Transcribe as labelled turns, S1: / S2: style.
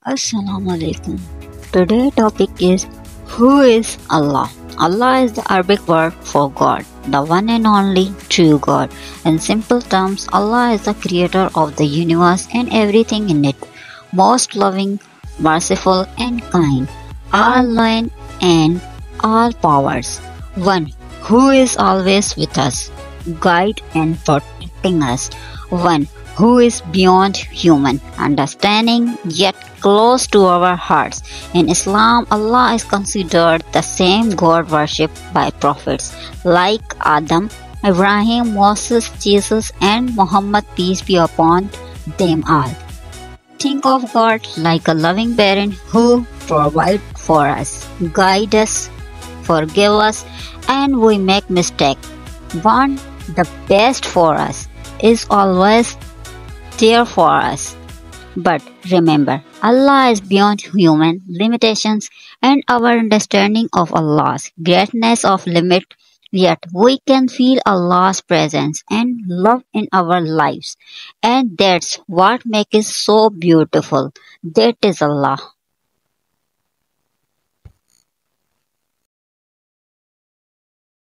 S1: Assalamu alaikum. Today topic is who is Allah? Allah is the Arabic word for God, the one and only true God. In simple terms, Allah is the creator of the universe and everything in it, most loving, merciful and kind, all knowing and all powers. One who is always with us, guide and protecting us. One who is beyond human understanding yet close to our hearts. In Islam, Allah is considered the same God worshipped by prophets like Adam, Ibrahim, Moses, Jesus, and Muhammad, peace be upon them all. Think of God like a loving parent who provides for us, guide us, forgive us, and we make mistakes. Want the best for us is always there for us. But remember, Allah is beyond human limitations and our understanding of Allah's greatness of limit, yet we can feel Allah's presence and love in our lives. And that's what makes it so beautiful. That is Allah.